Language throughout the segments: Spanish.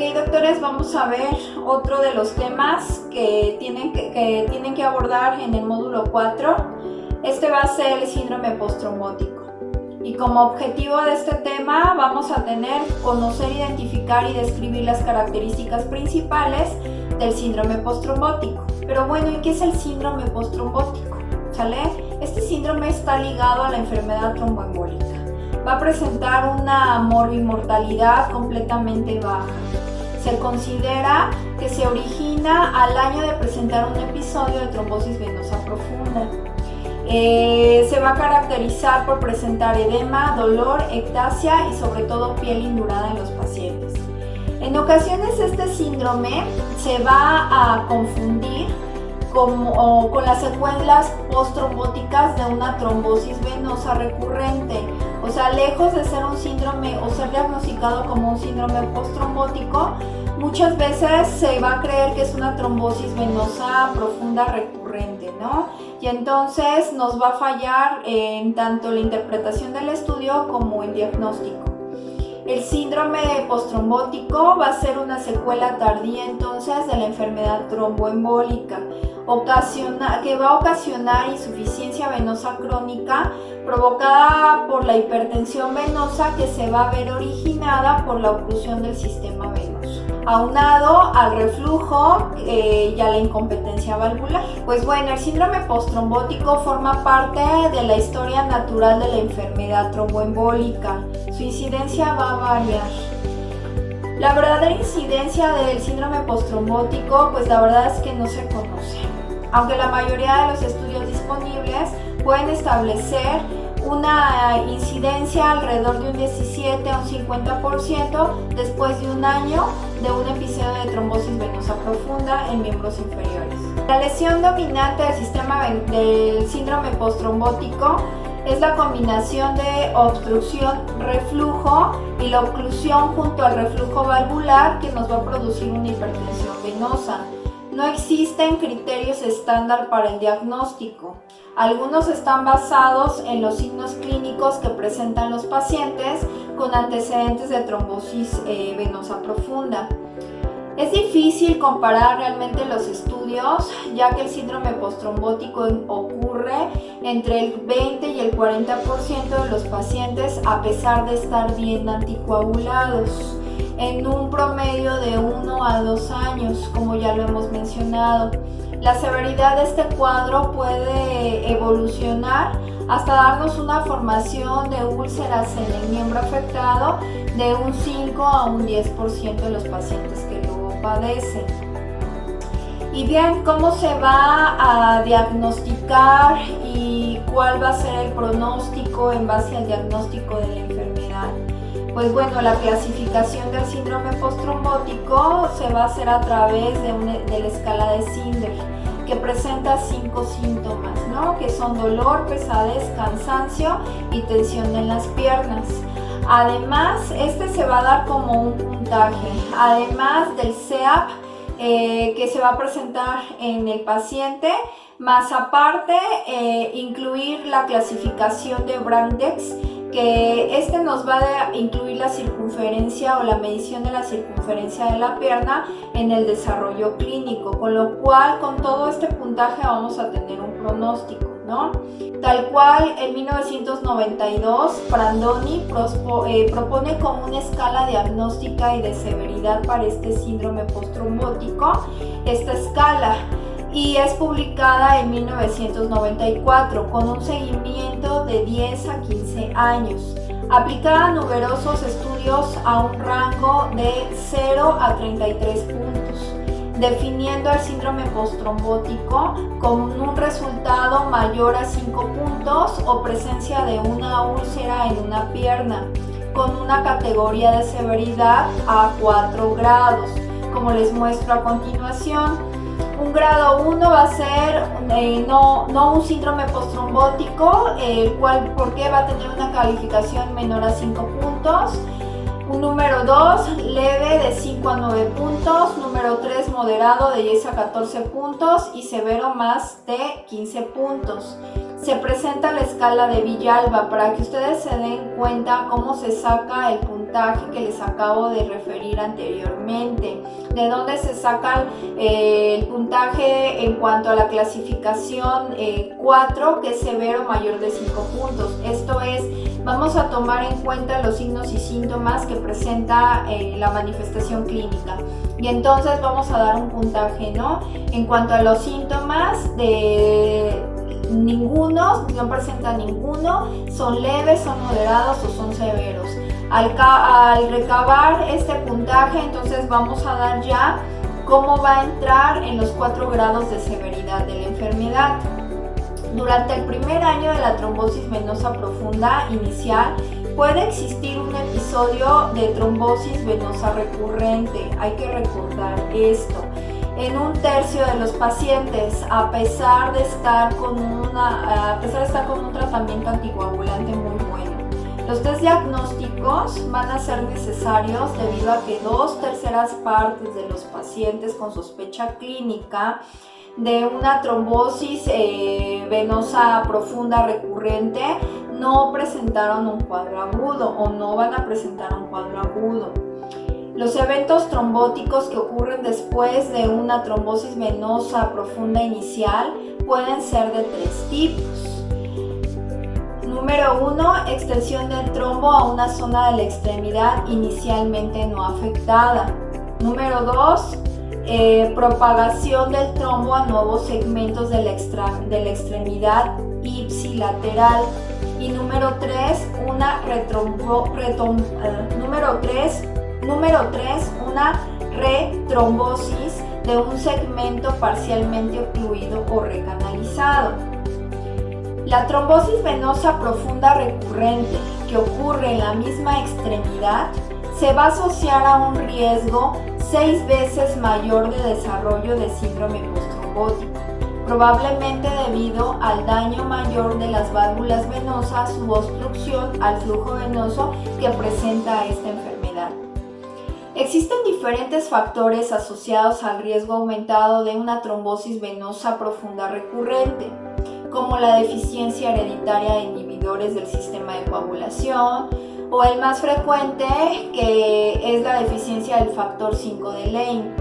Ok, doctores, vamos a ver otro de los temas que tienen que abordar en el módulo 4. Este va a ser el síndrome postrombótico. Y como objetivo de este tema vamos a tener conocer, identificar y describir las características principales del síndrome postrombótico. Pero bueno, ¿y qué es el síndrome postrombótico? ¿Sale? Este síndrome está ligado a la enfermedad tromboembólica. Va a presentar una morbimortalidad completamente baja. Se considera que se origina al año de presentar un episodio de trombosis venosa profunda. Se va a caracterizar por presentar edema, dolor, ectasia y sobre todo piel indurada en los pacientes. En ocasiones este síndrome se va a confundir con las secuelas postrombóticas de una trombosis venosa recurrente. O sea, lejos de ser un síndrome o ser diagnosticado como un síndrome postrombótico, muchas veces se va a creer que es una trombosis venosa profunda recurrente, ¿no? Y entonces nos va a fallar en tanto la interpretación del estudio como el diagnóstico. El síndrome postrombótico va a ser una secuela tardía entonces de la enfermedad tromboembólica, que va a ocasionar insuficiencia venosa crónica provocada por la hipertensión venosa que se va a ver originada por la oclusión del sistema venoso, aunado al reflujo y a la incompetencia valvular. Pues bueno, el síndrome postrombótico forma parte de la historia natural de la enfermedad tromboembólica. Su incidencia va a variar. La verdadera incidencia del síndrome postrombótico, pues la verdad es que no se conoce, aunque la mayoría de los estudios disponibles pueden establecer una incidencia alrededor de un 17 a un 50% después de un año de un episodio de trombosis venosa profunda en miembros inferiores. La lesión dominante del sistema del síndrome postrombótico es la combinación de obstrucción, reflujo y la oclusión junto al reflujo valvular que nos va a producir una hipertensión venosa. No existen criterios estándar para el diagnóstico. Algunos están basados en los signos clínicos que presentan los pacientes con antecedentes de trombosis venosa profunda. Es difícil comparar realmente los estudios, ya que el síndrome postrombótico ocurre entre el 20 y el 40% de los pacientes a pesar de estar bien anticoagulados, en un promedio de 1 a 2 años, como ya lo hemos mencionado. La severidad de este cuadro puede evolucionar hasta darnos una formación de úlceras en el miembro afectado de un 5 a un 10% de los pacientes que lo padecen. Y bien, ¿cómo se va a diagnosticar y cuál va a ser el pronóstico en base al diagnóstico de la enfermedad? Pues bueno, la clasificación del síndrome postrombótico se va a hacer a través de la escala de Cinder, que presenta 5 síntomas, ¿no? Que son dolor, pesadez, cansancio y tensión en las piernas. Además, este se va a dar como un puntaje, además del SEAP que se va a presentar en el paciente, más aparte incluir la clasificación de Brandeis, que nos va a incluir la circunferencia o la medición de la circunferencia de la pierna en el desarrollo clínico, con lo cual con todo este puntaje vamos a tener un pronóstico, ¿no? Tal cual en 1992 Brandoni propone como una escala diagnóstica y de severidad para este síndrome postrombótico esta escala, y es publicada en 1994 con un seguimiento de 10 a 15 años. Aplicada a numerosos estudios a un rango de 0 a 33 puntos, definiendo el síndrome postrombótico con un resultado mayor a 5 puntos o presencia de una úlcera en una pierna, con una categoría de severidad a 4 grados, como les muestro a continuación. Un grado 1 va a ser no un síndrome postrombótico, el cual porque va a tener una calificación menor a 5 puntos. Un número 2 leve de 5 a 9 puntos. Número 3 moderado de 10 a 14 puntos y severo más de 15 puntos. se presenta la escala de Villalba para que ustedes se den cuenta cómo se saca el puntaje que les acabo de referir anteriormente. De dónde se saca el puntaje en cuanto a la clasificación 4, que es severo, mayor de 5 puntos. Esto es, vamos a tomar en cuenta los signos y síntomas que presenta la manifestación clínica. Y entonces vamos a dar un puntaje, ¿no? En cuanto a los síntomas, ninguno, no presenta ninguno, son leves, son moderados o son severos. Al recabar este puntaje, entonces vamos a dar ya cómo va a entrar en los 4 grados de severidad de la enfermedad. Durante el primer año de la trombosis venosa profunda inicial, puede existir un episodio de trombosis venosa recurrente. Hay que recordar esto. En un tercio de los pacientes, a pesar de estar con un tratamiento anticoagulante muy bueno. Los test diagnósticos van a ser necesarios debido a que 2/3 partes de los pacientes con sospecha clínica de una trombosis venosa profunda recurrente no presentaron un cuadro agudo o no van a presentar un cuadro agudo. Los eventos trombóticos que ocurren después de una trombosis venosa profunda inicial pueden ser de 3 tipos. Número 1, extensión del trombo a una zona de la extremidad inicialmente no afectada. Número 2, propagación del trombo a nuevos segmentos de la extremidad ipsilateral. Y número 3, una retrombosis de un segmento parcialmente ocluido o recanalizado. La trombosis venosa profunda recurrente que ocurre en la misma extremidad se va a asociar a un riesgo 6 veces mayor de desarrollo de síndrome postrombótico, probablemente debido al daño mayor de las válvulas venosas u obstrucción al flujo venoso que presenta esta enfermedad. Existen diferentes factores asociados al riesgo aumentado de una trombosis venosa profunda recurrente, como la deficiencia hereditaria de inhibidores del sistema de coagulación, o el más frecuente, que es la deficiencia del factor 5 de Leigh.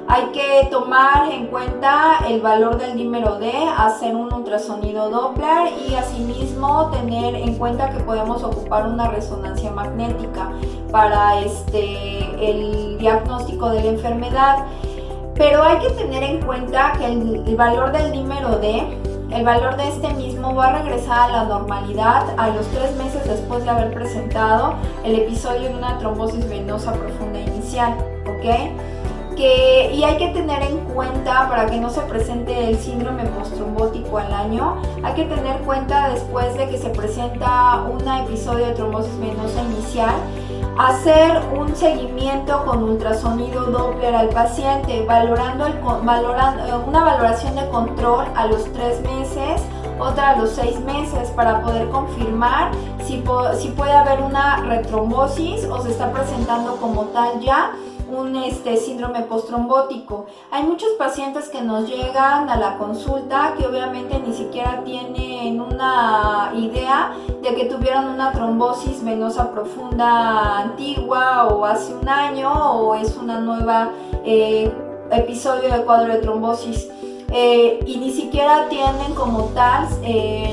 Hay que tomar en cuenta el valor del dímero D, hacer un ultrasonido Doppler y asimismo tener en cuenta que podemos ocupar una resonancia magnética para el diagnóstico de la enfermedad. Pero hay que tener en cuenta que el valor del dímero D, el valor de este mismo va a regresar a la normalidad a los 3 meses después de haber presentado el episodio de una trombosis venosa profunda inicial, ¿ok? Y hay que tener en cuenta, para que no se presente el síndrome postrombótico al año, hay que tener en cuenta después de que se presenta un episodio de trombosis venosa inicial, hacer un seguimiento con ultrasonido Doppler al paciente, valorando una valoración de control a los 3 meses, otra a los 6 meses, para poder confirmar si puede haber una retrombosis o se está presentando como tal ya un síndrome postrombótico. Hay muchos pacientes que nos llegan a la consulta que obviamente ni siquiera tienen una idea de que tuvieron una trombosis venosa profunda antigua o hace un año, o es una nueva episodio de cuadro de trombosis. Y ni siquiera tienen como tal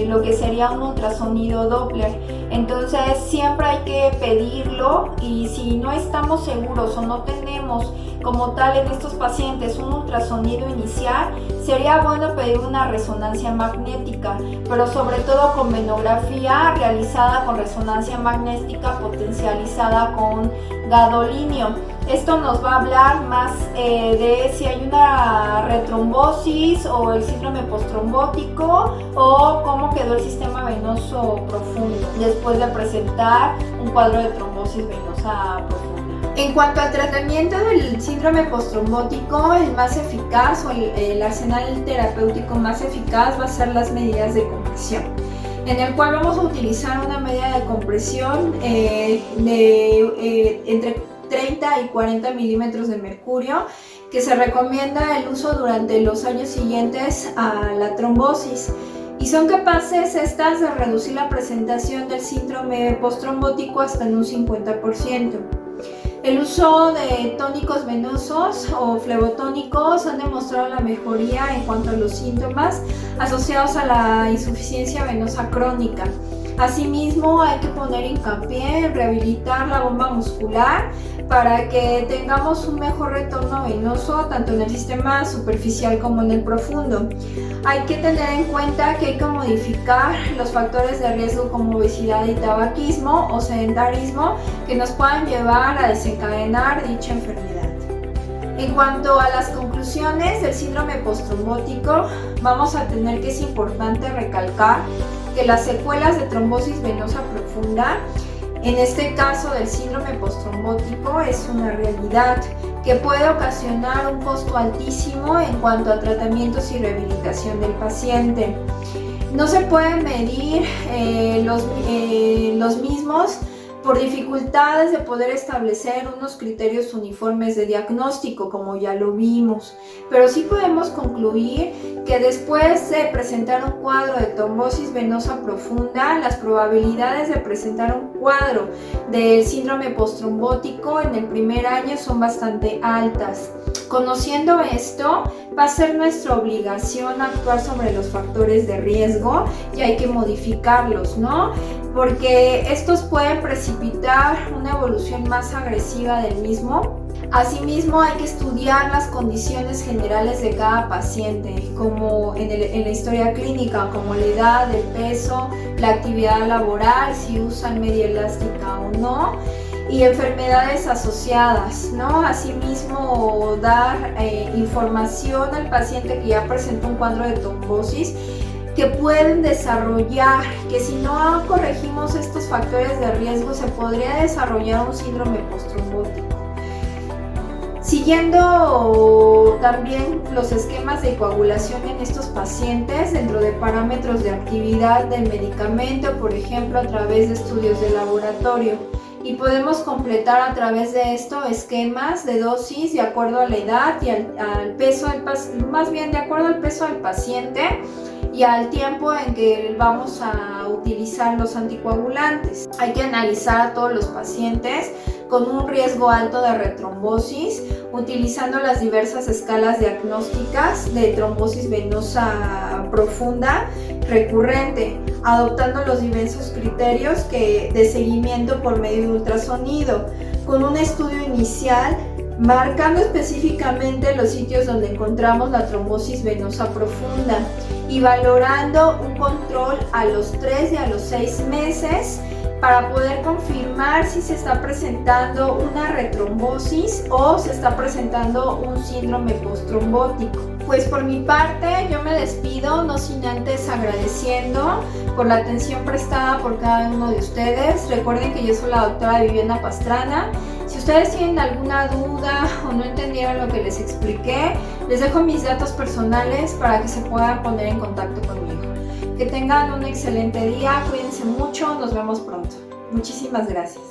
lo que sería un ultrasonido Doppler. Entonces siempre hay que pedirlo, y si no estamos seguros o no tenemos como tal en estos pacientes un ultrasonido inicial, sería bueno pedir una resonancia magnética, pero sobre todo con venografía realizada con resonancia magnética potencializada con gadolinio. Esto nos va a hablar más de si hay una retrombosis o el síndrome postrombótico, o cómo quedó el sistema venoso profundo después de presentar un cuadro de trombosis venosa profunda. En cuanto al tratamiento del síndrome postrombótico, el más eficaz o el arsenal terapéutico más eficaz va a ser las medidas de compresión, en el cual vamos a utilizar una medida de compresión entre 30 y 40 milímetros de mercurio, que se recomienda el uso durante los años siguientes a la trombosis. y son capaces estas de reducir la presentación del síndrome postrombótico hasta en un 50%. El uso de tónicos venosos o flebotónicos han demostrado la mejoría en cuanto a los síntomas asociados a la insuficiencia venosa crónica. Asimismo, hay que poner hincapié en rehabilitar la bomba muscular para que tengamos un mejor retorno venoso tanto en el sistema superficial como en el profundo. Hay que tener en cuenta que hay que modificar los factores de riesgo como obesidad y tabaquismo o sedentarismo que nos puedan llevar a desencadenar dicha enfermedad. En cuanto a las conclusiones del síndrome postrombótico, vamos a tener que es importante recalcar que las secuelas de trombosis venosa profunda, en este caso del síndrome postrombótico, es una realidad que puede ocasionar un costo altísimo en cuanto a tratamientos y rehabilitación del paciente. No se pueden medir los mismos por dificultades de poder establecer unos criterios uniformes de diagnóstico, como ya lo vimos, pero sí podemos concluir que después de presentar un cuadro de trombosis venosa profunda, las probabilidades de presentar un cuadro del síndrome postrombótico en el primer año son bastante altas. Conociendo esto, va a ser nuestra obligación actuar sobre los factores de riesgo y hay que modificarlos, ¿no? Porque estos pueden precipitar una evolución más agresiva del mismo. Asimismo, hay que estudiar las condiciones generales de cada paciente, como en la historia clínica, como la edad, el peso, la actividad laboral, si usan media elástica o no, y enfermedades asociadas, ¿no? Asimismo, dar información al paciente que ya presentó un cuadro de trombosis, que pueden desarrollar, que si no corregimos estos factores de riesgo, se podría desarrollar un síndrome postrombótico. Siguiendo también los esquemas de coagulación en estos pacientes dentro de parámetros de actividad del medicamento, por ejemplo, a través de estudios de laboratorio. Y podemos completar a través de esto esquemas de dosis de acuerdo a la edad y al peso del paciente, más bien de acuerdo al peso del paciente y al tiempo en que vamos a utilizar los anticoagulantes. Hay que analizar a todos los pacientes con un riesgo alto de retrombosis, utilizando las diversas escalas diagnósticas de trombosis venosa profunda recurrente, adoptando los diversos criterios de seguimiento por medio de ultrasonido, con un estudio inicial marcando específicamente los sitios donde encontramos la trombosis venosa profunda y valorando un control a los 3 y a los 6 meses para poder confirmar si se está presentando una retrombosis o se está presentando un síndrome postrombótico. Pues por mi parte yo me despido, no sin antes agradeciendo por la atención prestada por cada uno de ustedes. Recuerden que yo soy la doctora Viviana Pastrana. Si ustedes tienen alguna duda o no entendieron lo que les expliqué, les dejo mis datos personales para que se puedan poner en contacto conmigo. Que tengan un excelente día, cuídense mucho, nos vemos pronto. Muchísimas gracias.